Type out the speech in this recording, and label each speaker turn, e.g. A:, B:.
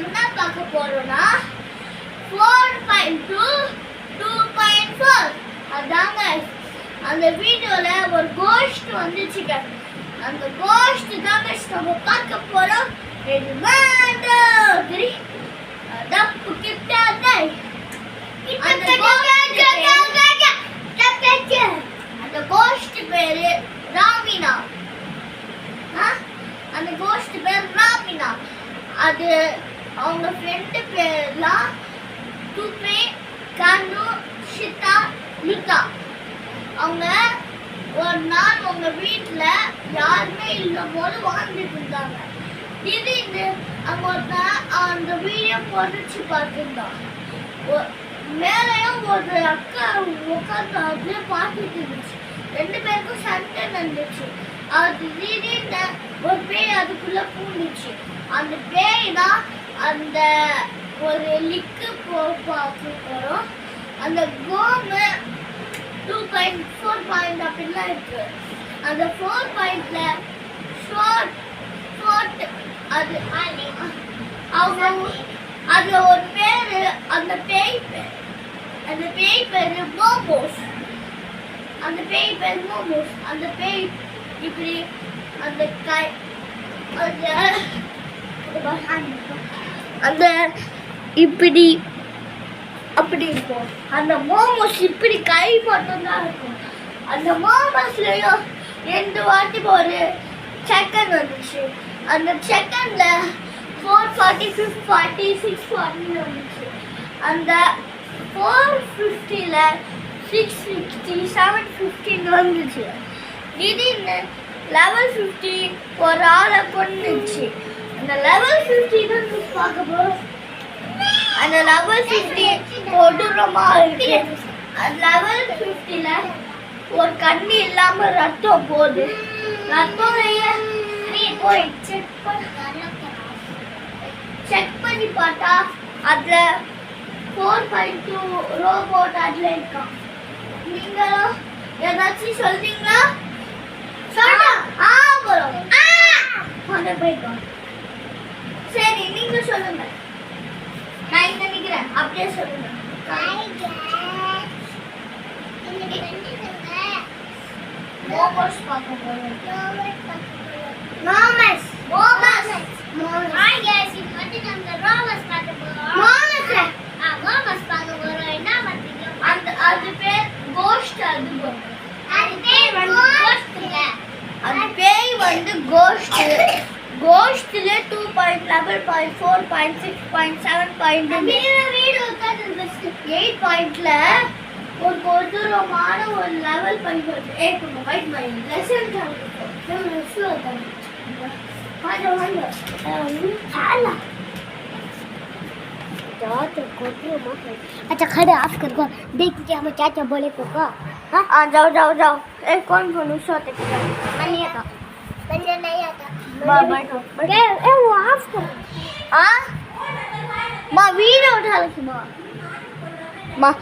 A: என்ன பார்க்க போறோம்னா 4.2 2.4 அதாங்க. அந்த வீடியோல ஒரு கோஸ்ட் வந்துச்சுங்க. அந்த கோஸ்ட் தாங்க நம்ம பார்க்க போறோம். தப்பு கிட்டாத அந்த கோஸ்ட் பேரு ராமினா. அந்த கோஸ்ட் பேர் ராமினா. அது அவங்க ஃப்ரெண்டு பேர்லாம் துபே, கனு, ஷிதா, லுதா. அவங்க ஒரு நாள் உங்க வீட்டுல யாருமே இல்லாம போது வாழ்ந்துட்டு இருந்தாங்க. திடீர்னு அவங்க அந்த வீடியோ பொறிச்சு பார்த்துருந்தான். மேலையும் ஒரு அக்கா உட்காந்து அதுல பார்த்துட்டு இருந்துச்சு. 2 பேருக்கும் சண்டை நடந்துச்சு. அது திடீர்னு ஒரு பேய் அதுக்குள்ள பூந்துச்சு. அந்த பேய் தான் அந்த ஒரு லிக்கு பார்க்க போறோம். அந்த கோமு 2.4 பாயிண்ட் அப்படிலாம் இருக்கு. அந்த 4 பாயிண்ட்ல ஷார்ட் அது அவங்க அதுல ஒரு பேரு அந்த பேய் பேரு மோமோஸ். அந்த பேய் பேர் மோமோஸ். அந்த பேய் இப்படி அந்த அந்த இப்படி அப்படி இருக்கும். அந்த மோமோஸ் இப்படி கை மட்டும்தான் இருக்கும். அந்த மோமோஸ்லயும் 2 வாட்டி ஒரு செகண்ட் வந்துச்சு. அந்த செகண்ட்ல 440 540 640 வந்துச்சு. அந்த 450ல 660 750 வந்துச்சு. திடீர்னு level 50 ஒரு ஆளை கொன்னுச்சு. அந்த level 50 தான் பார்க்க போறோம். அந்த level 50 கொடூரமா இருக்கு. level 50ல ஒரு கண்ணி இல்லாம ரத்தம் போகுது. ரத்தம்லயே போய் செக் பண்ணி பார்த்தா அதுல 4.2 ரோபோட் அதுல இருக்கான். நீங்களும் ஏதாச்சும் சொல்றீங்களா? சரி, நீங்க சொல்லுங்க. நான் இங்க நிக்கிறேன், அப்படியே சொல்லுங்க. மோமோஸ் பார்க்க போறோம். மோமோஸ் ஹாய் गाइस, இப்போ வந்து நம்ம ரோமோஸ் பார்க்க போறோம். மோமோஸ் பார்க்க போறோம். என்ன பண்றீங்க? அது பேர் கோஸ்ட். அது பேர் வந்து கோஸ்ட்ங்க. அந்த பேய் வந்து கோஸ்ட். கோஸ்ட்ல 2.11.4.6.7 வீடு உட்கார்ந்து 8 பாயிண்ட்ல ஒரு கொடூரமான ஒரு லெவல் பண்ணி வருது. வைட் மைண்ட் லெசன் अच्छा खड़े ऑफ कर को देख के हम चाचा बोले को का हां जाओ ए कौन उषा तक नहीं आता बैठो ए वो ऑफ कर हां मां वीडियो उठा ली मां